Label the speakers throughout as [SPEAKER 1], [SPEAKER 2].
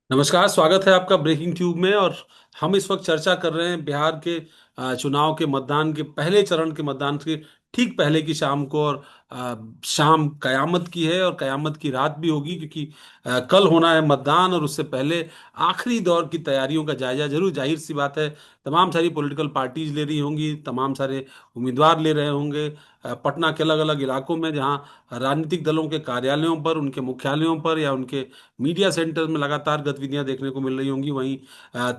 [SPEAKER 1] नमस्कार, स्वागत है आपका ब्रेकिंग ट्यूब में। और हम इस वक्त चर्चा कर रहे हैं बिहार के चुनाव के मतदान के पहले चरण के मतदान के ठीक पहले की शाम को। और शाम कयामत की है और कयामत की रात भी होगी, क्योंकि कल होना है मतदान। और उससे पहले आखिरी दौर की तैयारियों का जायजा जरूर, जाहिर सी बात है, तमाम सारी पॉलिटिकल पार्टीज ले रही होंगी, तमाम सारे उम्मीदवार ले रहे होंगे। पटना के अलग अलग इलाकों में जहां राजनीतिक दलों के कार्यालयों पर, उनके मुख्यालयों पर या उनके मीडिया सेंटर में लगातार गतिविधियां देखने को मिल रही होंगी। वहीं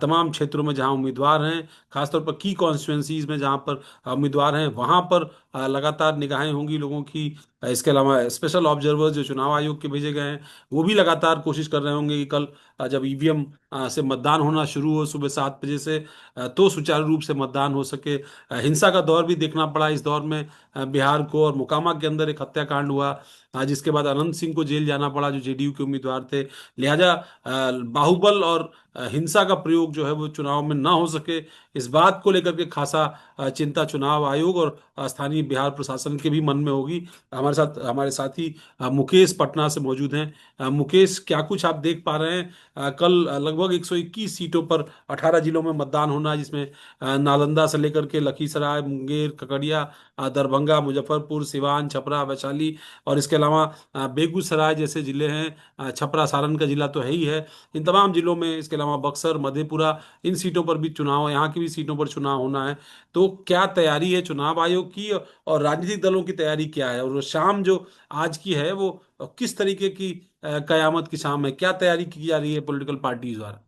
[SPEAKER 1] तमाम क्षेत्रों में जहां उम्मीदवार हैं, खासतौर पर की कॉन्स्टिट्यूंसीज में जहां पर उम्मीदवार हैं, वहां पर लगातार निगाहें होंगी लोगों की। इसके अलावा स्पेशल ऑब्जर्वर्स जो चुनाव आयोग के भेजे गए हैं, वो भी लगातार कोशिश कर रहे होंगे कि कल जब ईवीएम से मतदान होना शुरू हो सुबह 7 बजे से, तो सुचारू रूप से मतदान हो सके। हिंसा का दौर भी देखना पड़ा इस दौर में बिहार को। और मोकामा के अंदर एक हत्याकांड हुआ, जिसके बाद अनंत सिंह को जेल जाना पड़ा, जो जेडीयू के उम्मीदवार थे। लिहाजा बाहुबल और हिंसा का प्रयोग जो है वो चुनाव में ना हो सके, इस बात को लेकर के खासा चिंता चुनाव आयोग और स्थानीय बिहार प्रशासन के भी मन में होगी। हमारे साथी मुकेश पटना से मौजूद हैं। मुकेश, क्या कुछ आप देख पा रहे हैं? कल लगभग 121 सीटों पर 18 जिलों में मतदान होना है, जिसमें नालंदा से लेकर के लखीसराय, मुंगेर, खगड़िया, दरभंगा, मुजफ्फरपुर, सिवान, छपरा, वैशाली, और इसके अलावा बेगूसराय जैसे जिले हैं। छपरा सारण का जिला तो है ही है। इन तमाम जिलों में, इसके अलावा बक्सर, मधेपुरा, इन सीटों पर भी चुनाव, यहाँ की भी सीटों पर चुनाव होना है। तो क्या तैयारी है चुनाव आयोग की, और राजनीतिक दलों की तैयारी क्या है? और वो शाम जो आज की है वो किस तरीके की कयामत की शाम है? क्या तैयारी की जा रही है पॉलिटिकल पार्टीज द्वारा?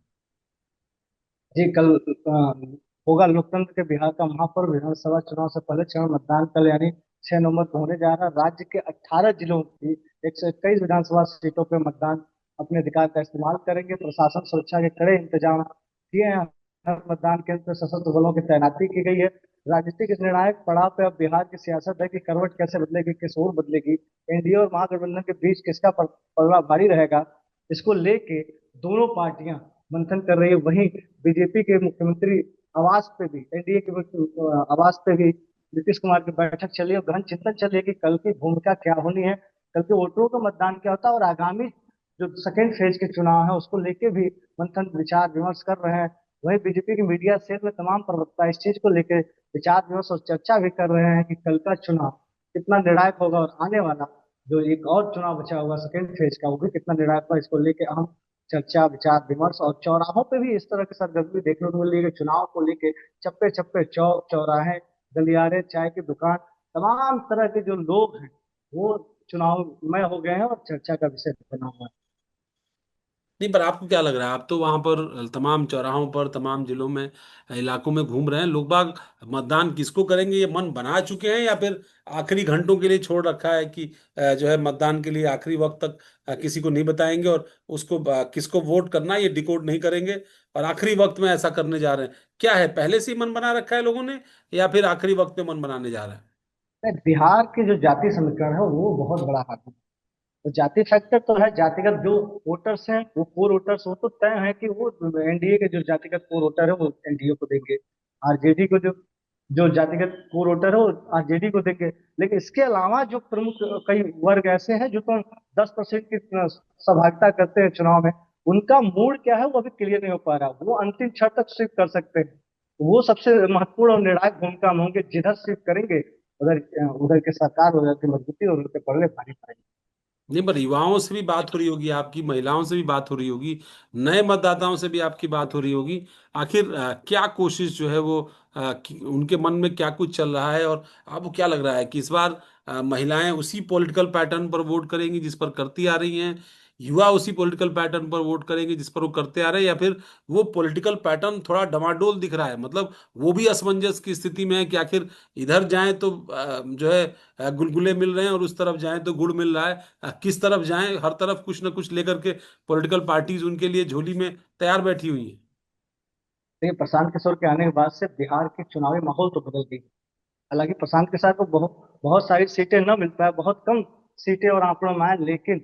[SPEAKER 2] जी कल होगा लोकतंत्र के बिहार का महापर्व विधानसभा चुनाव से पहले चरण मतदान कल यानी 6 नवंबर को होने जा रहा है। राज्य के 18 जिलों की 121 विधानसभा सीटों पर मतदान अपने अधिकार का इस्तेमाल करेंगे। प्रशासन सुरक्षा के कड़े इंतजाम किए हैं। हर मतदान केंद्र पर सशस्त्र बलों की तैनाती की गई है। राजनीतिक इस निर्णायक पड़ाव पे अब बिहार की सियासत है कि करवट कैसे बदलेगी, किस ओर बदलेगी, एनडीए और महागठबंधन के बीच किसका पलड़ा भारी रहेगा, इसको लेके दोनों पार्टियां मंथन कर रही है। वहीं बीजेपी के मुख्यमंत्री आवास पे भी, एनडीए के आवास पे भी नीतीश कुमार की बैठक चली और गहन चिंतन चली है कि कल की भूमिका क्या होनी है, कल के वोटरों का मतदान क्या होता है, और आगामी जो सेकेंड फेज के चुनाव है उसको लेके भी मंथन विचार विमर्श कर रहे हैं। वहीं बीजेपी की मीडिया सेल में तमाम प्रवक्ता इस चीज को लेकर विचार विमर्श और चर्चा भी कर रहे हैं कि कल का चुनाव कितना निर्णायक होगा और आने वाला जो एक और चुनाव बचा हुआ सेकेंड फेज का वो भी कितना निर्णायक होगा। इसको लेकर अहम चर्चा विचार विमर्श और चौराहों पे भी इस तरह की सरगर्मी देखने को मिल रही है कि चुनाव को लेके चप्पे चप्पे चौक चौराहे गलियारे चाय की दुकान तमाम तरह के जो लोग हैं वो चुनाव में हो गए हैं और चर्चा का विषय बना हुआ है।
[SPEAKER 1] नहीं, पर आपको क्या लग रहा है? आप तो वहां पर तमाम चौराहों पर, तमाम जिलों में, इलाकों में घूम रहे हैं। लोग बाग मतदान किसको करेंगे ये मन बना चुके हैं, या फिर आखिरी घंटों के लिए छोड़ रखा है कि जो है मतदान के लिए आखिरी वक्त तक किसी को नहीं बताएंगे, और उसको किसको वोट करना है ये डिकोड नहीं करेंगे, और आखिरी वक्त में ऐसा करने जा रहे हैं? क्या है, पहले से ही मन बना रखा है लोगों ने, या फिर आखिरी वक्त में मन बनाने जा रहे हैं?
[SPEAKER 2] बिहार के जो जाति समीकरण है वो बहुत बड़ा हावी है। तो जाति फैक्टर तो है, जातिगत जो वोटर्स हैं वो कोर वोटर्स वो तो तय है कि वो एनडीए के जो जातिगत कोर वोटर है वो एनडीए को देंगे। आरजेडी को जो जो जातिगत कोर वोटर है वो आरजेडी को देंगे। लेकिन इसके अलावा जो प्रमुख कई वर्ग ऐसे हैं जो तो 10% की सहभागिता करते हैं चुनाव में, उनका मूड क्या है वो अभी क्लियर नहीं हो पा रहा। वो अंतिम क्षण तक स्वीप कर सकते हैं। वो सबसे महत्वपूर्ण और निर्णायक भूमिका में होंगे। जिधर स्वीप करेंगे उधर उधर के सरकार उधर की मजबूती और उनके पल्ले भारी पड़ेगी।
[SPEAKER 1] नहीं, पर युवाओं से भी बात हो रही होगी आपकी, महिलाओं से भी बात हो रही होगी, नए मतदाताओं से भी आपकी बात हो रही होगी। आखिर क्या कोशिश जो है वो उनके मन में क्या कुछ चल रहा है? और आपको क्या लग रहा है कि इस बार महिलाएं उसी पॉलिटिकल पैटर्न पर वोट करेंगी जिस पर करती आ रही हैं, युवा उसी पॉलिटिकल पैटर्न पर वोट करेंगे जिस पर वो करते आ रहे हैं, या फिर वो पॉलिटिकल पैटर्न थोड़ा डमाडोल दिख रहा है? मतलब वो भी असमंजस की स्थिति में है कि आखिर इधर जाएं तो जो है गुलगुले मिल रहे हैं, और उस तरफ जाएं तो गुड़ मिल रहा है। किस तरफ जाएं, हर तरफ कुछ ना कुछ लेकर के पॉलिटिकल पार्टीज उनके लिए झोली में तैयार बैठी हुई हैं।
[SPEAKER 2] देखिए, प्रशांत किशोर के आने के बाद से बिहार की चुनावी माहौल तो बदल गई। हालांकि प्रशांत किशोर को बहुत बहुत सारी सीटें न मिल पाए, बहुत कम सीटें और आंकड़ों में आए, लेकिन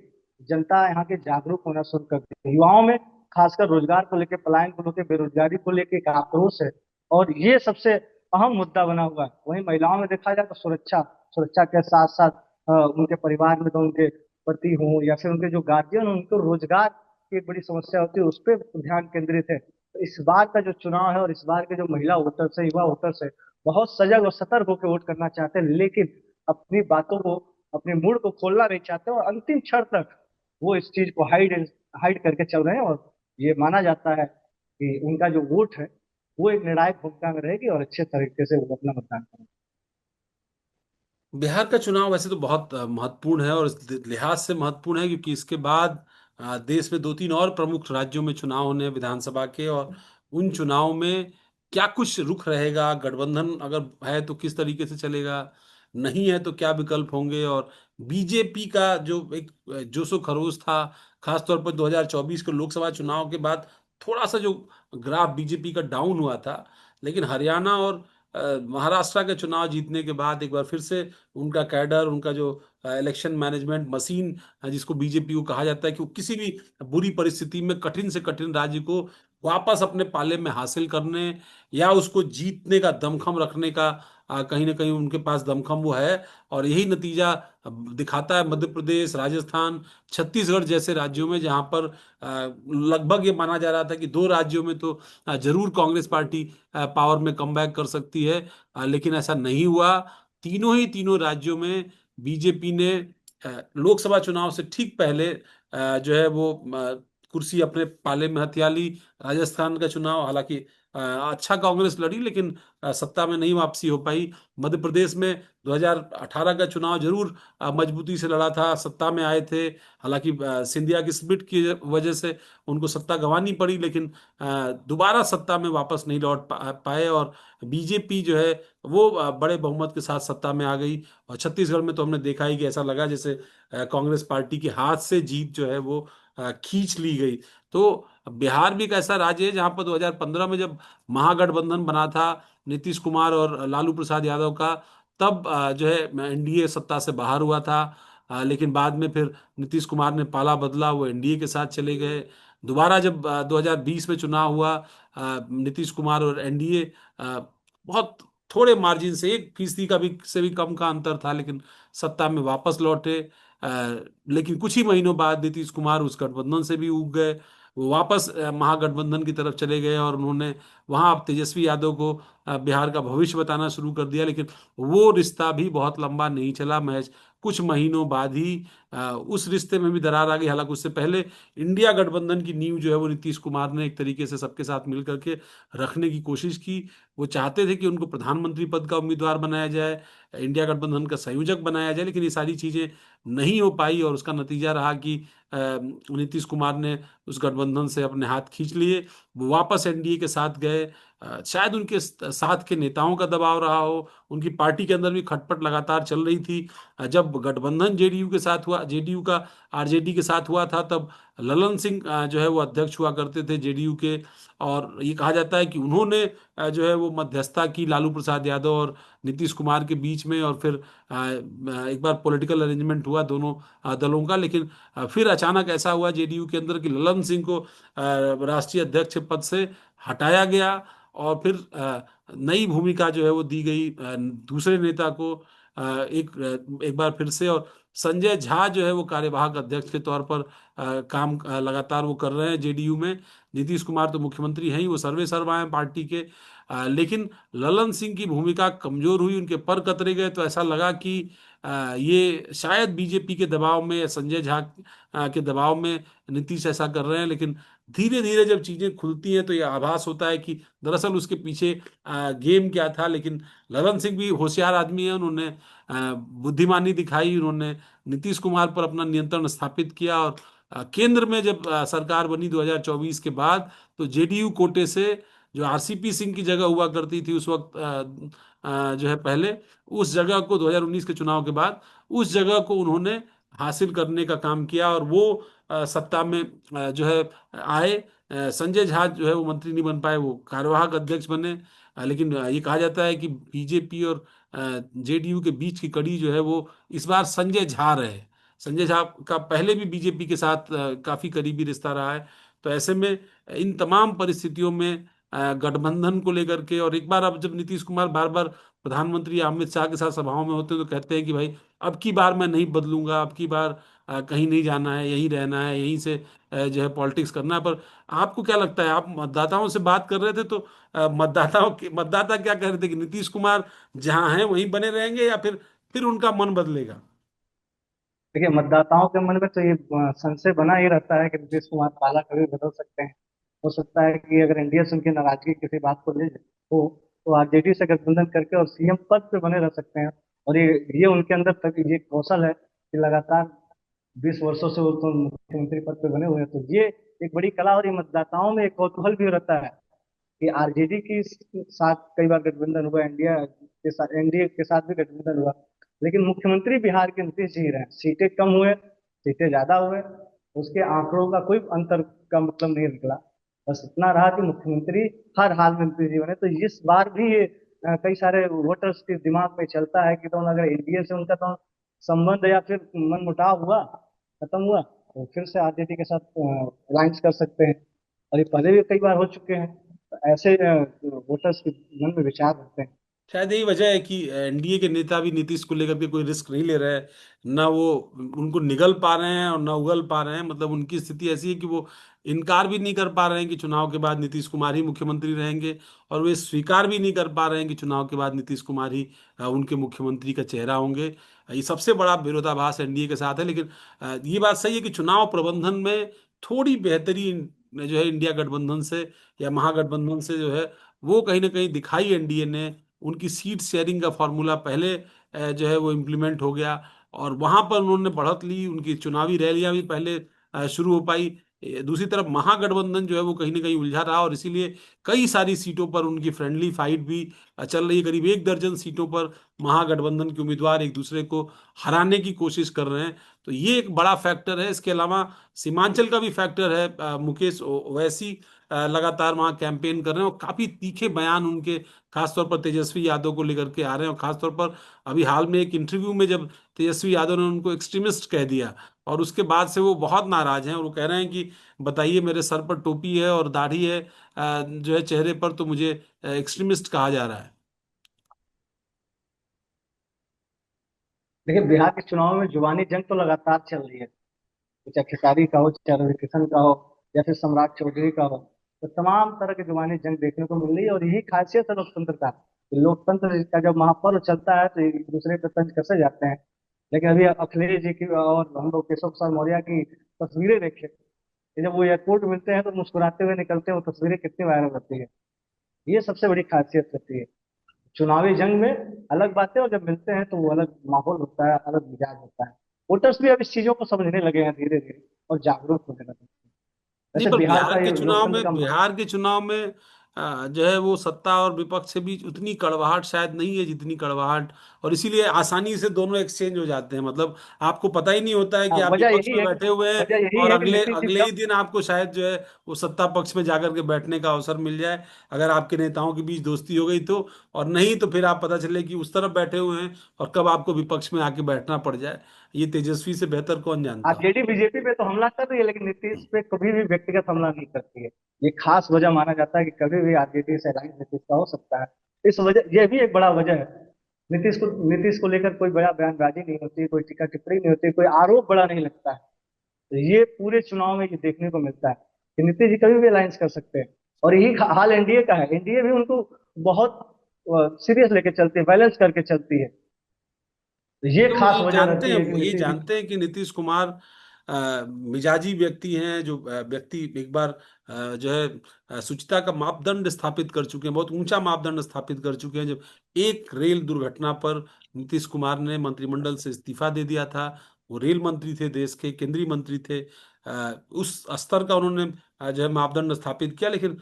[SPEAKER 2] जनता यहाँ के जागरूक होना शुरू कर दी। युवाओं में खासकर रोजगार को लेकर, पलायन को लेकर, बेरोजगारी को लेकर एक आक्रोश है और ये सबसे अहम मुद्दा बना हुआ है। वहीं महिलाओं में देखा जाए तो सुरक्षा सुरक्षा के साथ साथ उनके परिवार में तो उनके पति हों या फिर उनके जो गार्जियन हों उनको रोजगार की एक बड़ी समस्या होती है, उस पर ध्यान केंद्रित है। तो इस बार का जो चुनाव है और इस बार के जो महिला वोटर्स है, युवा वोटर्स है, बहुत सजग और सतर्क होकर वोट करना चाहते हैं, लेकिन अपनी बातों को, अपने मूड को खोलना नहीं चाहते और अंतिम क्षण तक वो इस चीज को हाइड हाइड करके चल रहे हैं। और ये माना जाता है कि उनका जो वोट है वो एक निर्णायक भूमिका में रहेगी और अच्छे तरीके से वो अपना मतदान करेंगे।
[SPEAKER 1] बिहार का चुनाव वैसे तो बहुत महत्वपूर्ण है, और इस लिहाज से महत्वपूर्ण है क्योंकि इसके बाद देश में दो तीन और प्रमुख राज्यों में चुनाव होने हैं विधानसभा के। और उन चुनाव में क्या कुछ रुख रहेगा, गठबंधन अगर है तो किस तरीके से चलेगा, नहीं है तो क्या विकल्प होंगे, और बीजेपी का जो एक जोशो खरोश था, खासतौर पर 2024 के लोकसभा चुनाव के बाद थोड़ा सा जो ग्राफ बीजेपी का डाउन हुआ था, लेकिन हरियाणा और महाराष्ट्र के चुनाव जीतने के बाद एक बार फिर से उनका कैडर, उनका जो इलेक्शन मैनेजमेंट मशीन, जिसको बीजेपी को कहा जाता है, कि वो किसी भी बुरी परिस्थिति में कठिन से कठिन राज्य को वापस अपने पाले में हासिल करने या उसको जीतने का दमखम रखने का कहीं ना कहीं उनके पास दमखम वो है। और यही नतीजा दिखाता है मध्य प्रदेश, राजस्थान, छत्तीसगढ़ जैसे राज्यों में, जहां पर लगभग ये माना जा रहा था कि दो राज्यों में तो जरूर कांग्रेस पार्टी पावर में कमबैक कर सकती है, लेकिन ऐसा नहीं हुआ। तीनों ही तीनों राज्यों में बीजेपी ने लोकसभा चुनाव से ठीक पहले जो है वो कुर्सी अपने पाले में हथिया ली। राजस्थान का चुनाव हालांकि अच्छा कांग्रेस लड़ी, लेकिन सत्ता में नहीं वापसी हो पाई। मध्य प्रदेश में 2018 का चुनाव जरूर मजबूती से लड़ा था, सत्ता में आए थे। हालांकि सिंधिया की स्प्लिट की वजह से उनको सत्ता गंवानी पड़ी, लेकिन दोबारा सत्ता में वापस नहीं लौट पाए। और बीजेपी जो है वो बड़े बहुमत के साथ सत्ता में आ गई। और छत्तीसगढ़ में तो हमने देखा ही कि ऐसा लगा जैसे कांग्रेस पार्टी के हाथ से जीत जो है वो खींच ली गई। तो बिहार भी एक ऐसा राज्य है जहां पर 2015 में जब महागठबंधन बना था नीतीश कुमार और लालू प्रसाद यादव का, तब जो है एनडीए सत्ता से बाहर हुआ था। लेकिन बाद में फिर नीतीश कुमार ने पाला बदला, वो एनडीए के साथ चले गए। दोबारा जब 2020 में चुनाव हुआ, नीतीश कुमार और एनडीए बहुत थोड़े मार्जिन से, 1% का भी से भी कम का अंतर था, लेकिन सत्ता में वापस लौटे। अ, लेकिन कुछ ही महीनों बाद नीतीश कुमार उस गठबंधन से भी उग गए, वो वापस महागठबंधन की तरफ चले गए, और उन्होंने वहां अब तेजस्वी यादव को बिहार का भविष्य बताना शुरू कर दिया। लेकिन वो रिश्ता भी बहुत लंबा नहीं चला, महज कुछ महीनों बाद ही उस रिश्ते में भी दरार आ गई। हालांकि उससे पहले इंडिया गठबंधन की नींव जो है वो नीतीश कुमार ने एक तरीके से सबके साथ मिल करके रखने की कोशिश की। वो चाहते थे कि उनको प्रधानमंत्री पद का उम्मीदवार बनाया जाए, इंडिया गठबंधन का संयोजक बनाया जाए, लेकिन ये सारी चीजें नहीं हो पाई, और उसका नतीजा रहा कि नीतीश कुमार ने उस गठबंधन से अपने हाथ खींच लिए, वो वापस एनडीए के साथ गए। शायद उनके साथ के नेताओं का दबाव रहा हो, उनकी पार्टी के अंदर भी खटपट लगातार चल रही थी। जब गठबंधन जेडीयू के साथ हुआ, जेडीयू का आरजेडी के साथ हुआ था, तब ललन सिंह जो है वो अध्यक्ष हुआ करते थे जेडीयू के। और ये कहा जाता है कि उन्होंने जो है वो मध्यस्थता की लालू प्रसाद यादव और नीतीश कुमार के बीच में, और फिर एक बार पॉलिटिकल अरेंजमेंट हुआ दोनों दलों का। लेकिन फिर अचानक ऐसा हुआ जेडीयू के अंदर कि ललन सिंह को राष्ट्रीय अध्यक्ष पद से हटाया गया, और फिर नई भूमिका जो है वो दी गई दूसरे नेता को, एक बार फिर से। और संजय झा जो है वो कार्यवाहक अध्यक्ष के तौर पर काम लगातार वो कर रहे हैं जेडीयू में। नीतीश कुमार तो मुख्यमंत्री हैं ही, वो सर्वे सर्वा हैं पार्टी के। लेकिन ललन सिंह की भूमिका कमजोर हुई, उनके पर कतरे गए, तो ऐसा लगा कि ये शायद बीजेपी के दबाव में या संजय झा के दबाव में नीतीश ऐसा कर रहे हैं। लेकिन धीरे धीरे जब चीजें खुलती हैं तो ये आभास होता है कि दरअसल उसके पीछे गेम क्या था। लेकिन ललन सिंह भी होशियार आदमी है, उन्होंने बुद्धिमानी दिखाई, उन्होंने नीतीश कुमार पर अपना नियंत्रण स्थापित किया। और केंद्र में जब सरकार बनी 2024 के बाद, तो जेडीयू कोटे से जो आरसीपी सिंह की जगह हुआ करती थी उस वक्त, जो है पहले, उस जगह को 2019 के चुनाव के बाद उस जगह को उन्होंने हासिल करने का काम किया, और वो सत्ता में जो है आए। संजय झा जो है वो मंत्री नहीं बन पाए, वो कार्यवाहक अध्यक्ष बने। लेकिन ये कहा जाता है कि बीजेपी और जेडीयू के बीच की कड़ी जो है वो इस बार संजय झा रहे। संजय झा का पहले भी बीजेपी के साथ काफी करीबी रिश्ता रहा है। तो ऐसे में इन तमाम परिस्थितियों में गठबंधन को लेकर के। और एक बार अब जब नीतीश कुमार बार बार प्रधानमंत्री अमित शाह के साथ सभाओं में होते हैं तो कहते हैं कि भाई अब की बार मैं नहीं बदलूंगा, अब की बार कहीं नहीं जाना है, यहीं रहना है, यहीं से जो है पॉलिटिक्स करना है। पर आपको क्या लगता है, आप मतदाताओं से बात कर रहे थे तो मतदाता क्या कह रहे थे कि नीतीश कुमार जहां हैं वहीं बने रहेंगे, या फिर उनका मन बदलेगा?
[SPEAKER 2] देखिए, मतदाताओं के मन में तो ये संशय बना ही रहता है कि नीतीश कुमार पाला कभी बदल सकते हैं। हो सकता है कि अगर एनडीए से उनकी नाराजगी किसी बात को ले हो, तो आरजेडी से गठबंधन करके और सीएम पद पे बने रह सकते हैं। और ये उनके अंदर तक ये कौशल है कि लगातार 20 वर्षों से वो तो मुख्यमंत्री पद पे बने हुए हैं। तो ये एक बड़ी कला, और ये मतदाताओं में एक कौतूहल भी रहता है कि आरजेडी के साथ कई बार गठबंधन हुआ, इंडिया के साथ, एनडीए के साथ भी गठबंधन हुआ, लेकिन मुख्यमंत्री बिहार के नीतीश जी रहे। सीटें कम हुए, सीटें ज्यादा हुए, उसके आंकड़ों का कोई अंतर का मतलब नहीं निकला। बस इतना रहा कि मुख्यमंत्री हर हाल में नीतीश जी बने। तो इस बार भी ये कई सारे वोटर्स के दिमाग में चलता है कि तो अगर एनडीए से उनका तो संबंध या फिर मनमुटाव हुआ, खत्म हुआ, तो फिर से आरजेडी के साथ अलायंस कर सकते हैं। और ये पहले भी कई बार हो चुके हैं। तो ऐसे वोटर्स के मन में विचार रहते हैं।
[SPEAKER 1] शायद यही वजह है कि एनडीए के नेता भी नीतीश को लेकर के कोई रिस्क नहीं ले रहे हैं। ना वो उनको निगल पा रहे हैं और ना उगल पा रहे हैं। मतलब उनकी स्थिति ऐसी है कि वो इनकार भी नहीं कर पा रहे हैं कि चुनाव के बाद नीतीश कुमार ही मुख्यमंत्री रहेंगे, और वे स्वीकार भी नहीं कर पा रहे हैं कि चुनाव के बाद नीतीश कुमार ही उनके मुख्यमंत्री का चेहरा होंगे। ये सबसे बड़ा विरोधाभास एनडीए के साथ है। लेकिन ये बात सही है कि चुनाव प्रबंधन में थोड़ी बेहतरी जो है इंडिया गठबंधन से या महागठबंधन से जो है वो कहीं ना कहीं दिखाई एनडीए ने। उनकी सीट शेयरिंग का फॉर्मूला पहले जो है वो इम्प्लीमेंट हो गया, और वहां पर उन्होंने बढ़त ली। उनकी चुनावी रैलियां भी पहले शुरू हो पाई। दूसरी तरफ महागठबंधन जो है वो कहीं ना कहीं उलझा रहा, और इसीलिए कई सारी सीटों पर उनकी फ्रेंडली फाइट भी चल रही है। करीब 1 दर्जन सीटों पर महागठबंधन के उम्मीदवार एक दूसरे को हराने की कोशिश कर रहे हैं। तो ये एक बड़ा फैक्टर है। इसके अलावा सीमांचल का भी फैक्टर है। मुकेश ओवैसी लगातार वहाँ कैंपेन कर रहे हैं, और काफी तीखे बयान उनके खासतौर पर तेजस्वी यादव को लेकर के आ रहे हैं। और खासतौर पर अभी हाल में एक इंटरव्यू में जब तेजस्वी यादव ने उनको एक्सट्रीमिस्ट कह दिया, और उसके बाद से वो बहुत नाराज हैं, और वो कह रहे हैं कि बताइए, मेरे सर पर टोपी है और दाढ़ी है जो है चेहरे पर, तो मुझे एक्सट्रीमिस्ट कहा जा रहा है।
[SPEAKER 2] देखिए, बिहार के चुनाव में जुबानी जंग तो लगातार चल रही है। चाहे खेसारी का हो, चाहे रवि किशन का हो, या फिर सम्राट चौधरी का हो। तो तमाम तरह की जुबानी जंग देखने को मिल रही है, और यही खासियत है लोकतंत्र का कि लोकतंत्र का जब महापर्व चलता है तो एक दूसरे पे तंज कसे जाते हैं। लेकिन अभी अखिलेश जी की और हम लोग केशव प्रसाद मौर्य की तस्वीरें देखें कि जब वो एयरपोर्ट मिलते हैं तो मुस्कुराते हुए निकलते हैं, वो तस्वीरें कितनी वायरल होती है। ये सबसे बड़ी खासियत होती है चुनावी जंग में। अलग बातें, और जब मिलते हैं तो वो अलग माहौल होता है, अलग मिजाज होता है। वोटर्स भी अब इस चीजों को समझने लगे हैं धीरे धीरे, और जागरूक होने लगे हैं।
[SPEAKER 1] नहीं,
[SPEAKER 2] वैसे
[SPEAKER 1] पर
[SPEAKER 2] बिहार का ये लोकतंत्र का
[SPEAKER 1] बिहार के चुनाव में जो है वो सत्ता और विपक्ष के बीच उतनी कड़वाहट शायद नहीं है जितनी कड़वाहट, और इसीलिए आसानी से दोनों एक्सचेंज हो जाते हैं। मतलब आपको पता ही नहीं होता है कि
[SPEAKER 2] हाँ,
[SPEAKER 1] आप
[SPEAKER 2] वजह
[SPEAKER 1] विपक्ष
[SPEAKER 2] यही
[SPEAKER 1] में
[SPEAKER 2] है
[SPEAKER 1] बैठे हुए हैं,
[SPEAKER 2] वजह यही
[SPEAKER 1] और
[SPEAKER 2] है कि
[SPEAKER 1] अगले
[SPEAKER 2] नीतीश जी
[SPEAKER 1] अगले ही
[SPEAKER 2] जब
[SPEAKER 1] दिन आपको शायद जो है वो सत्ता पक्ष में जाकर के बैठने का अवसर मिल जाए, अगर आपके नेताओं के बीच दोस्ती हो गई तो। और नहीं तो फिर आप पता चले कि उस तरफ बैठे हुए हैं, और कब आपको विपक्ष में आके बैठना पड़ जाए, ये तेजस्वी से बेहतर कौन जानता।
[SPEAKER 2] आरजेडी बीजेपी पे तो हमला कर रही है, लेकिन नीतीश पे कभी भी व्यक्तिगत हमला नहीं करती है। ये खास वजह माना जाता है कि कभी भी आरजेडी से अलायंस नीतीश का हो सकता है। इस वजह, यह भी एक बड़ा वजह है। नीतीश को लेकर कोई बड़ा बयानबाजी नहीं होती, कोई टीका टिप्पणी नहीं होती, कोई आरोप बड़ा नहीं लगता है। तो ये पूरे चुनाव में ये देखने को मिलता है कि नीतीश जी कभी भी अलायंस कर सकते हैं। और यही हाल एनडीए का है। एनडीए भी उनको बहुत सीरियस लेके चलती है, बैलेंस करके चलती है। तो ये
[SPEAKER 1] तो
[SPEAKER 2] खास वजह रहती है कि
[SPEAKER 1] ये
[SPEAKER 2] नीतीश जी।
[SPEAKER 1] जानते हैं कि नीतीश कुमार मिजाजी व्यक्ति हैं, जो व्यक्ति एक बार जो है शुचिता का मापदंड स्थापित कर चुके हैं, बहुत ऊंचा मापदंड स्थापित कर चुके हैं। जब एक रेल दुर्घटना पर नीतीश कुमार ने मंत्रिमंडल से इस्तीफा दे दिया था, वो रेल मंत्री थे, देश के केंद्रीय मंत्री थे, उस स्तर का उन्होंने जो है मापदंड स्थापित किया। लेकिन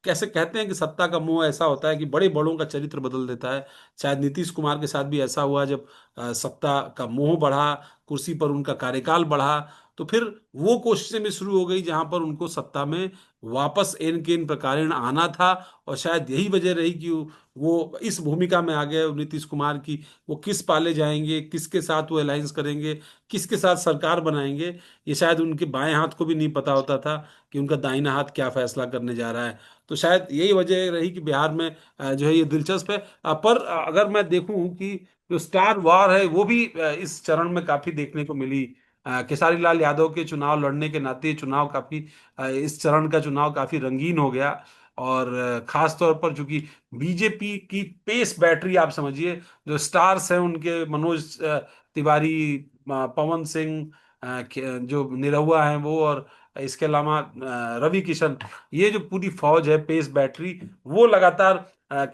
[SPEAKER 1] कैसे कहते हैं कि सत्ता का मोह ऐसा होता है कि बड़े बड़ों का चरित्र बदल देता है। शायद नीतीश कुमार के साथ भी ऐसा हुआ, जब सत्ता का मोह बढ़ा, कुर्सी पर उनका कार्यकाल बढ़ा, तो फिर वो कोशिशें भी शुरू हो गई जहां पर उनको सत्ता में वापस एन के इन प्रकारेण आना था। और शायद यही वजह रही कि वो इस भूमिका में आ गए नीतीश कुमार की। वो किस पाले जाएंगे, किसके साथ वो अलायंस करेंगे, किसके साथ सरकार बनाएंगे, ये शायद उनके बाएं हाथ को भी नहीं पता होता था कि उनका दाहिना हाथ क्या फैसला करने जा रहा है। तो शायद यही वजह रही कि बिहार में जो है ये दिलचस्प है। पर अगर मैं देखूं कि जो स्टार वार है वो भी इस चरण में काफी देखने को मिली। खेसारी लाल यादव के चुनाव लड़ने के नाते चुनाव काफी इस चरण का चुनाव काफी रंगीन हो गया। और खास तौर पर चूंकि बीजेपी की पेस बैटरी आप समझिए, जो स्टार्स हैं उनके मनोज तिवारी, पवन सिंह, जो निरहुआ हैं वो, और इसके अलावा रवि किशन, ये जो पूरी फौज है पेस बैटरी, वो लगातार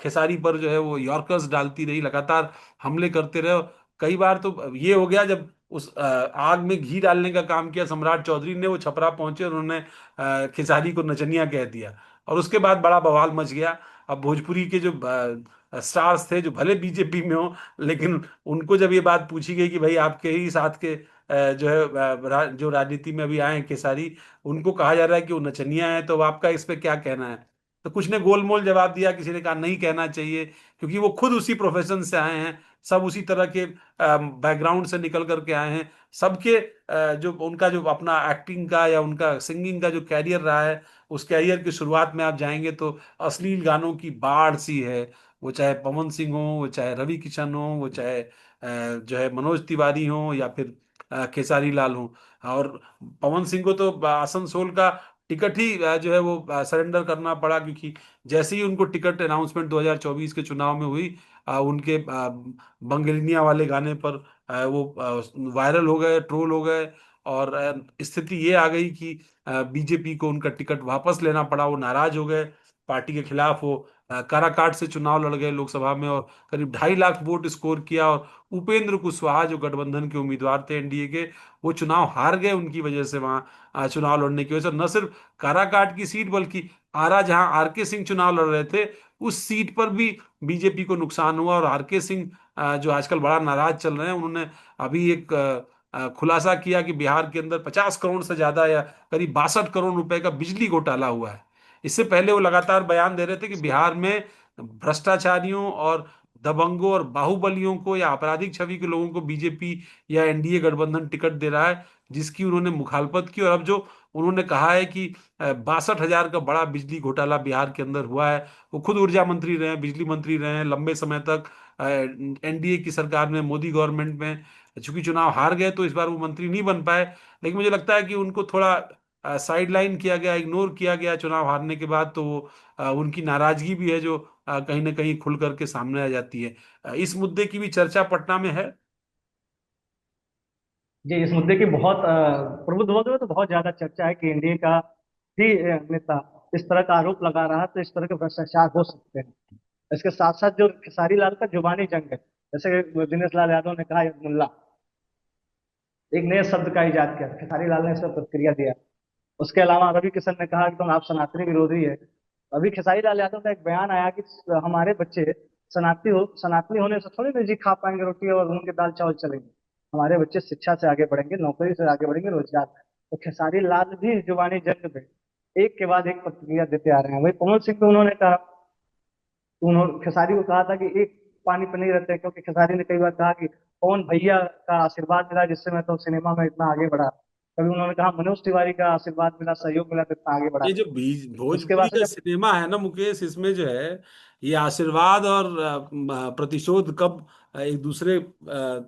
[SPEAKER 1] खेसारी पर जो है वो यॉर्कर्स डालती रही, लगातार हमले करते रहे। कई बार तो ये हो गया जब उस आग में घी डालने का काम किया सम्राट चौधरी ने, वो छपरा पहुंचे और उन्होंने खेसारी को नचनिया कह दिया, और उसके बाद बड़ा बवाल मच गया। अब भोजपुरी के जो स्टार्स थे जो भले बीजेपी में हो, लेकिन उनको जब ये बात पूछी गई कि भाई आपके ही साथ के जो है जो राजनीति में अभी आए हैं खेसारी, उनको कहा जा रहा है कि वो नचनिया है, तो अब आपका इस पे क्या कहना है। तो कुछ ने गोलमोल जवाब दिया, किसी ने कहा नहीं कहना चाहिए, क्योंकि वो खुद उसी प्रोफेशन से आए हैं, सब उसी तरह के बैकग्राउंड से निकल करके आए हैं। सबके जो उनका जो अपना एक्टिंग का या उनका सिंगिंग का जो कैरियर रहा है, उस कैरियर की शुरुआत में आप जाएंगे तो अश्लील गानों की बाढ़ सी है। वो चाहे पवन सिंह हो, वो चाहे रवि किशन हो, वो चाहे जो है मनोज तिवारी हो, या फिर खेसारी लाल हो। और पवन सिंह को तो आसनसोल का टिकट ही जो है वो सरेंडर करना पड़ा, क्योंकि जैसे ही उनको टिकट अनाउंसमेंट 2024 के चुनाव में हुई, उनके बंगलिनिया वाले गाने पर वो वायरल हो गए, ट्रोल हो गए। और स्थिति ये आ गई कि बीजेपी को उनका टिकट वापस लेना पड़ा, वो नाराज हो गए, पार्टी के खिलाफ वो काराकाट से चुनाव लड़ गए लोकसभा में, और करीब 2.5 लाख वोट स्कोर किया। और उपेंद्र कुशवाहा जो गठबंधन के उम्मीदवार थे एनडीए के, वो चुनाव हार गए उनकी वजह से, वहां चुनाव लड़ने की वजह से। न सिर्फ काराकाट की सीट, बल्कि आरा जहां आरके सिंह चुनाव लड़ रहे थे, उस सीट पर भी बीजेपी को नुकसान हुआ। और आरके सिंह जो आजकल बड़ा नाराज चल रहे हैं, उन्होंने अभी एक खुलासा किया कि बिहार के अंदर 50 करोड़ से ज्यादा या करीब 62 करोड़ रुपए का बिजली घोटाला हुआ है। इससे पहले वो लगातार बयान दे रहे थे कि बिहार में भ्रष्टाचारियों और दबंगों और बाहुबलियों को या आपराधिक छवि के लोगों को बीजेपी या एनडीए गठबंधन टिकट दे रहा है, जिसकी उन्होंने मुखालफत की। और अब जो उन्होंने कहा है कि 62,000 का बड़ा बिजली घोटाला बिहार के अंदर हुआ है। वो खुद ऊर्जा मंत्री रहे हैं, बिजली मंत्री रहे हैं लंबे समय तक एनडीए की सरकार में, मोदी गवर्नमेंट में। चूंकि चुनाव हार गए तो इस बार वो मंत्री नहीं बन पाए, लेकिन मुझे लगता है कि उनको थोड़ा साइडलाइन किया गया, इग्नोर किया गया चुनाव हारने के बाद। तो वो उनकी नाराजगी भी है जो कहीं ना कहीं खुल करके सामने आ जाती है। इस मुद्दे की भी चर्चा पटना में है।
[SPEAKER 2] जी, इस मुद्दे की बहुत प्रबुद्ध वर्ग में तो बहुत ज्यादा चर्चा है कि एनडीए का ही नेता इस तरह का आरोप लगा रहा है, तो इस तरह के भ्रष्टाचार हो सकते हैं। इसके साथ साथ जो खेसारी लाल का जुबानी जंग है, जैसे कि दिनेश लाल यादव ने कहा मुल्ला, एक नए शब्द का इजाद किया, खेसारी लाल ने इस पर प्रतिक्रिया दिया। उसके अलावा रवि किशन ने कहा कि तुम आप सनातनी विरोधी है। अभी खेसारी लाल यादव का एक बयान आया कि हमारे बच्चे सनातनी होने से थोड़ी ना जी खा पाएंगे रोटी और उनके दाल चावल चलेंगे। हमारे बच्चे शिक्षा से आगे बढ़ेंगे, नौकरी से आगे बढ़ेंगे, रोजगार। तो खेसारी लाल भी जुबानी जंग में एक के बाद एक प्रतिक्रिया देते आ रहे हैं। वही पवन सिंह को उन्होंने कहा, उन्होंने खेसारी को कहा था कि एक पानी पे नहीं रहते, क्योंकि खेसारी ने कई बार कहा कि पवन भैया का आशीर्वाद मिला जिससे मैं तो सिनेमा में इतना आगे बढ़ा। कभी उन्होंने कहा मनोज तिवारी का आशीर्वाद मिला, सहयोग मिला तो इतना आगे बढ़ा।
[SPEAKER 1] ये जो
[SPEAKER 2] उसके
[SPEAKER 1] भोजपुरी
[SPEAKER 2] बाद से
[SPEAKER 1] का
[SPEAKER 2] जब
[SPEAKER 1] सिनेमा है ना मुकेश, इसमें जो है ये आशीर्वाद और प्रतिशोध कब एक दूसरे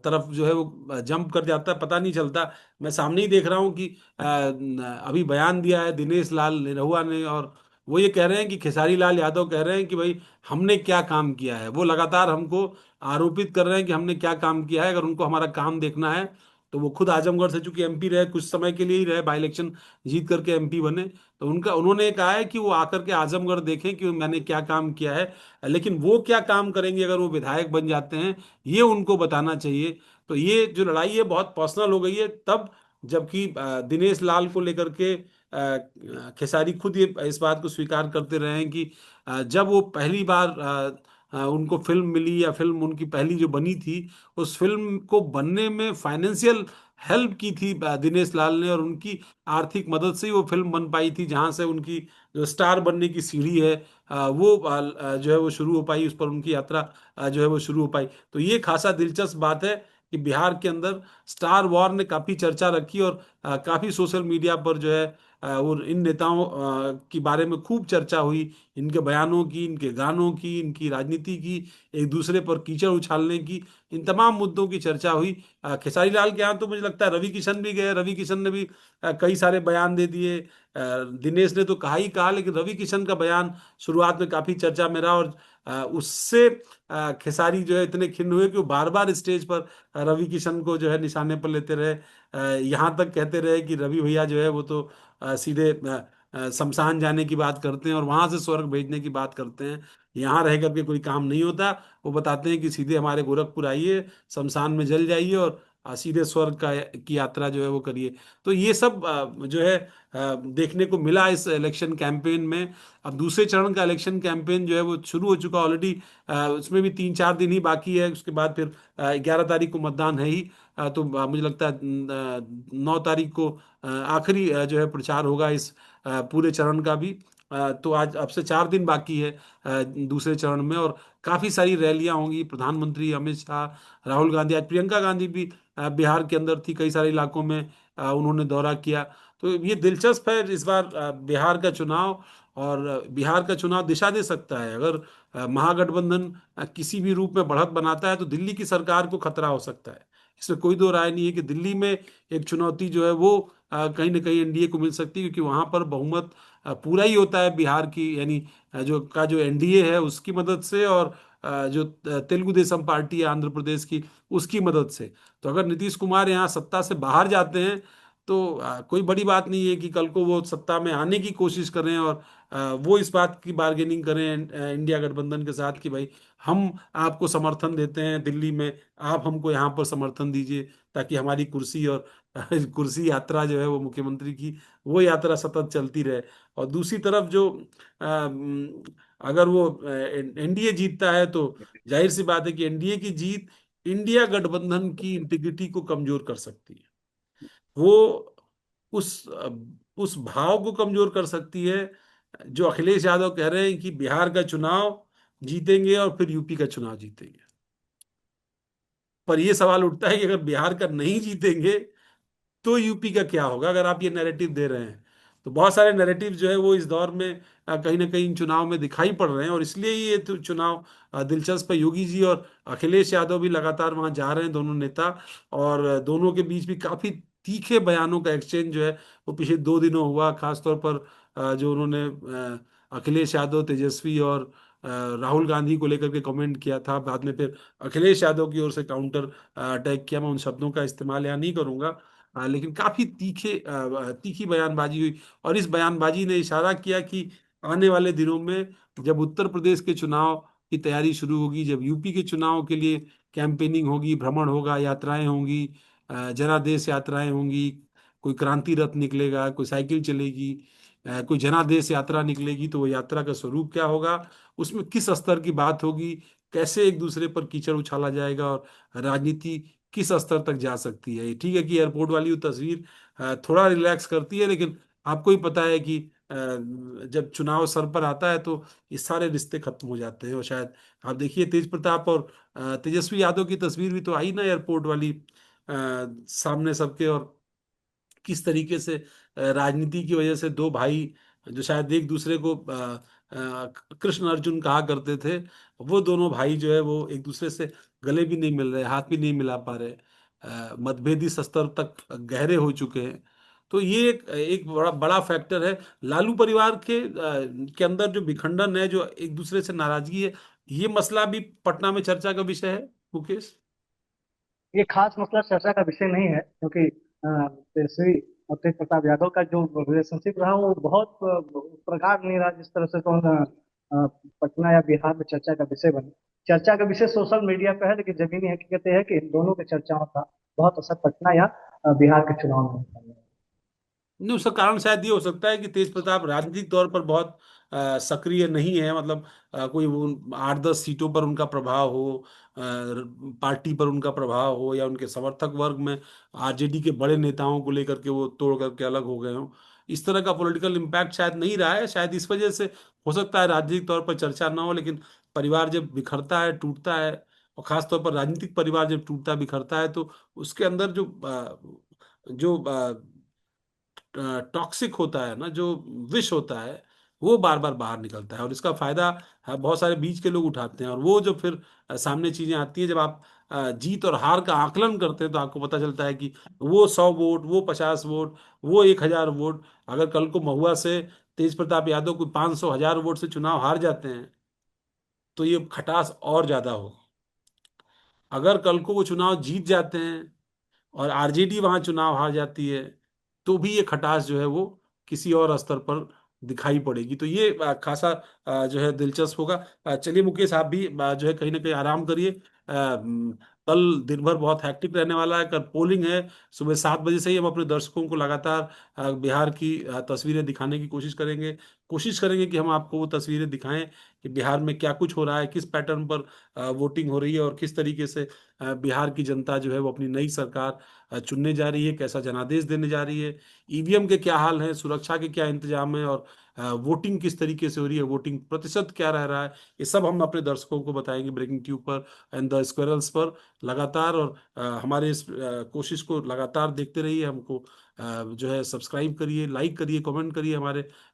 [SPEAKER 1] तरफ जो है वो जंप कर जाता है पता नहीं चलता। मैं सामने ही देख रहा हूँ कि अभी बयान दिया है दिनेश लाल निरहुआ ने, और वो ये कह रहे हैं कि खेसारी लाल यादव कह रहे हैं कि भाई हमने क्या काम किया है। वो लगातार हमको आरोपित कर रहे हैं कि हमने क्या काम किया है। अगर उनको हमारा काम देखना है तो वो खुद आजमगढ़ से चूंकि एमपी रहे, कुछ समय के लिए ही रहे, बाई इलेक्शन जीत करके एमपी बने, तो उन्होंने कहा है कि वो आकर के आजमगढ़ देखें कि मैंने क्या काम किया है। लेकिन वो क्या काम करेंगे अगर वो विधायक बन जाते हैं, ये उनको बताना चाहिए। तो ये जो लड़ाई है बहुत पर्सनल हो गई है तब, जबकि दिनेश लाल को लेकर के खेसारी खुद ये इस बात को स्वीकार करते रहे हैं कि जब वो पहली बार उनको फिल्म मिली, या फिल्म उनकी पहली जो बनी थी, उस फिल्म को बनने में फाइनेंशियल हेल्प की थी दिनेश लाल ने, और उनकी आर्थिक मदद से ही वो फिल्म बन पाई थी, जहां से उनकी जो स्टार बनने की सीढ़ी है वो जो है वो शुरू हो पाई, उस पर उनकी यात्रा जो है वो शुरू हो पाई। तो ये खासा दिलचस्प बात है कि बिहार के अंदर स्टार वॉर ने काफी चर्चा रखी, और काफी सोशल मीडिया पर जो है और इन नेताओं के बारे में खूब चर्चा हुई, इनके बयानों की, इनके गानों की, इनकी राजनीति की, एक दूसरे पर कीचड़ उछालने की, इन तमाम मुद्दों की चर्चा हुई। खेसारी लाल के यहाँ तो मुझे लगता है रवि किशन भी गए, रवि किशन ने भी कई सारे बयान दे दिए। दिनेश ने तो कहा ही कहा, लेकिन रवि किशन का बयान शुरुआत में काफी चर्चा में रहा, और उससे खेसारी जो है इतने खिन्न हुए कि वो बार बार स्टेज पर रवि किशन को जो है निशाने पर लेते रहे। यहाँ तक कहते रहे कि रवि भैया जो है वो तो सीधे शमशान जाने की बात करते हैं और वहां से स्वर्ग भेजने की बात करते हैं, यहाँ रह करके कोई काम नहीं होता। वो बताते हैं कि सीधे हमारे गोरखपुर आइए, शमशान में जल जाइए, और सीधे स्वर्ग का की यात्रा जो है वो करिए। तो ये सब जो है देखने को मिला इस इलेक्शन कैंपेन में। अब दूसरे चरण का इलेक्शन कैंपेन जो है वो शुरू हो चुका ऑलरेडी, उसमें भी 3-4 दिन ही बाकी है, उसके बाद फिर 11 तारीख को मतदान है ही। तो मुझे लगता है 9 तारीख को आखिरी जो है प्रचार होगा इस पूरे चरण का भी। तो आज अब से 4 दिन बाकी है दूसरे चरण में, और काफी सारी रैलियां होंगी। प्रधानमंत्री अमित शाह, राहुल गांधी, आज प्रियंका गांधी भी बिहार के अंदर थी, कई सारे इलाकों में उन्होंने दौरा किया। तो ये दिलचस्प है इस बार बिहार का चुनाव, और बिहार का चुनाव दिशा दे सकता है। अगर महागठबंधन किसी भी रूप में बढ़त बनाता है तो दिल्ली की सरकार को खतरा हो सकता है। इसमें कोई दो राय नहीं है कि दिल्ली में एक चुनौती जो है वो कहीं ना कहीं एनडीए को मिल सकती है, क्योंकि वहां पर बहुमत पूरा ही होता है बिहार की, यानी जो एनडीए है उसकी मदद से, और जो तेलुगु देशम पार्टी है आंध्र प्रदेश की, उसकी मदद से। तो अगर नीतीश कुमार यहाँ सत्ता से बाहर जाते हैं तो कोई बड़ी बात नहीं है कि कल को वो सत्ता में आने की कोशिश करें, और वो इस बात की बार्गेनिंग करें इंडिया गठबंधन के साथ कि भाई हम आपको समर्थन देते हैं दिल्ली में, आप हमको यहाँ पर समर्थन दीजिए, ताकि हमारी कुर्सी और कुर्सी यात्रा जो है वो मुख्यमंत्री की, वो यात्रा सतत चलती रहे। और दूसरी तरफ जो अगर वो एनडीए जीतता है तो जाहिर सी बात है कि एनडीए की जीत इंडिया गठबंधन की इंटीग्रिटी को कमजोर कर सकती है। वो उस भाव को कमजोर कर सकती है जो अखिलेश यादव कह रहे हैं कि बिहार का चुनाव जीतेंगे और फिर यूपी का चुनाव जीतेंगे। पर यह सवाल उठता है कि अगर बिहार का नहीं जीतेंगे तो यूपी का क्या होगा, अगर आप ये नैरेटिव दे रहे हैं। तो बहुत सारे नैरेटिव जो है वो इस दौर में कहीं ना कहीं इन चुनाव में दिखाई पड़ रहे हैं, और इसलिए ये चुनाव दिलचस्प है। योगी जी और अखिलेश यादव भी लगातार वहां जा रहे हैं, दोनों नेता, और दोनों के बीच भी काफी तीखे बयानों का एक्सचेंज जो है वो पिछले 2 दिनों हुआ। खासतौर पर जो उन्होंने अखिलेश यादव, तेजस्वी और राहुल गांधी को लेकर के कमेंट किया था, बाद में फिर अखिलेश यादव की ओर से काउंटर अटैक किया। मैं उन शब्दों का इस्तेमाल यहाँ नहीं करूंगा, लेकिन काफी तीखी बयानबाजी हुई, और इस बयानबाजी ने इशारा किया कि आने वाले दिनों में जब उत्तर प्रदेश के चुनाव की तैयारी शुरू होगी, जब यूपी के चुनाव के लिए कैंपेनिंग होगी, भ्रमण होगा, यात्राएं होंगी, जनादेश यात्राएं होंगी, कोई क्रांति रथ निकलेगा, कोई साइकिल चलेगी, कोई जनादेश यात्रा निकलेगी, तो वो यात्रा का स्वरूप क्या होगा, उसमें किस स्तर की बात होगी, कैसे एक दूसरे पर कीचड़ उछाला जाएगा, और राजनीति किस स्तर तक जा सकती है। ठीक है कि एयरपोर्ट वाली वो तस्वीर थोड़ा रिलैक्स करती है, लेकिन आपको ही पता है कि जब चुनाव सर पर आता है तो ये सारे रिश्ते खत्म हो जाते हैं। और शायद आप देखिए तेज प्रताप और तेजस्वी यादव की तस्वीर भी तो आई ना एयरपोर्ट वाली, सामने सबके, और किस तरीके से राजनीति की वजह से दो भाई जो शायद एक दूसरे को कृष्ण अर्जुन कहा करते थे, वो दोनों भाई जो है वो एक दूसरे से गले भी नहीं मिल रहे, हाथ भी नहीं मिला पा रहे, मतभेदी स्तर तक गहरे हो चुके हैं। तो ये एक बड़ा बड़ा फैक्टर है। लालू परिवार के अंदर जो विखंडन है, जो एक दूसरे से नाराजगी है, ये मसला भी पटना में चर्चा का विषय है मुकेश।
[SPEAKER 2] ये खास मसला चर्चा का विषय नहीं है, क्योंकि तेजस्वी और तेज प्रताप यादव का जो रिलेशनशिप रहा वो बहुत प्रगाढ़ नहीं रहा जिस तरह से पटना या बिहार में चर्चा का विषय बने। चर्चा का विषय सोशल मीडिया पे है, लेकिन जमीनी हकीकत ये है कि इन दोनों के चर्चाओं का बहुत असर पटना या बिहार के चुनाव में होता है।
[SPEAKER 1] नहीं, उसका कारण शायद ये हो सकता है कि तेज प्रताप राजनीतिक तौर पर बहुत सक्रिय नहीं है। मतलब कोई 8-10 सीटों पर उनका प्रभाव हो, पार्टी पर उनका प्रभाव हो, या उनके समर्थक वर्ग में आरजेडी के बड़े नेताओं को लेकर के वो तोड़ करके अलग हो गए हों। इस तरह का पॉलिटिकल इम्पैक्ट शायद नहीं रहा है। शायद इस वजह से हो सकता है राजनीतिक तौर पर चर्चा ना हो, लेकिन परिवार जब बिखरता है, टूटता है, और खासतौर पर राजनीतिक परिवार जब टूटता बिखरता है, तो उसके अंदर जो टॉक्सिक होता है ना, जो विष होता है, वो बार बार बाहर निकलता है। और इसका फायदा बहुत सारे बीच के लोग उठाते हैं। और वो जो फिर सामने चीजें आती हैं, जब आप जीत और हार का आकलन करते हैं, तो आपको पता चलता है कि वो 100 वोट, वो 50 वोट, वो 1000 वोट, अगर कल को महुआ से तेज प्रताप यादव को 500-1000 वोट से चुनाव हार जाते हैं, तो ये खटास और ज्यादा हो। अगर कल को वो चुनाव जीत जाते हैं और आरजेडी वहां चुनाव हार जाती है, तो भी ये खटास जो है वो किसी और स्तर पर दिखाई पड़ेगी। तो ये खासा जो है दिलचस्प होगा। चलिए मुकेश, आप भी जो है कहीं ना कहीं आराम करिए। कल दिन भर बहुत हैक्टिक रहने वाला है। कल पोलिंग है, सुबह 7 बजे से ही हम अपने दर्शकों को लगातार बिहार की तस्वीरें दिखाने की कोशिश करेंगे। कोशिश करेंगे कि हम आपको वो तस्वीरें दिखाएं कि बिहार में क्या कुछ हो रहा है, किस पैटर्न पर वोटिंग हो रही है, और किस तरीके से बिहार की जनता जो है वो अपनी नई सरकार चुनने जा रही है, कैसा जनादेश देने जा रही है, ईवीएम के क्या हाल है, सुरक्षा के क्या इंतजाम है, और वोटिंग किस तरीके से हो रही है, वोटिंग प्रतिशत क्या रह रहा है। ये सब हम अपने दर्शकों को बताएंगे ब्रेकिंग ट्यूब पर एंड द स्क्वायरल्स पर लगातार। और हमारे इस कोशिश को लगातार देखते रहिए। हमको जो है सब्सक्राइब करिए, लाइक करिए, कमेंट करिए,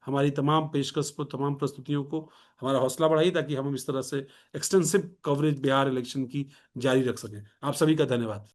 [SPEAKER 1] हमारी तमाम पेशकश को, तमाम प्रस्तुतियों को हमारा हौसला बढ़ाइए, ताकि हम इस तरह से एक्सटेंसिव कवरेज बिहार इलेक्शन की जारी रख सकें। आप सभी का धन्यवाद।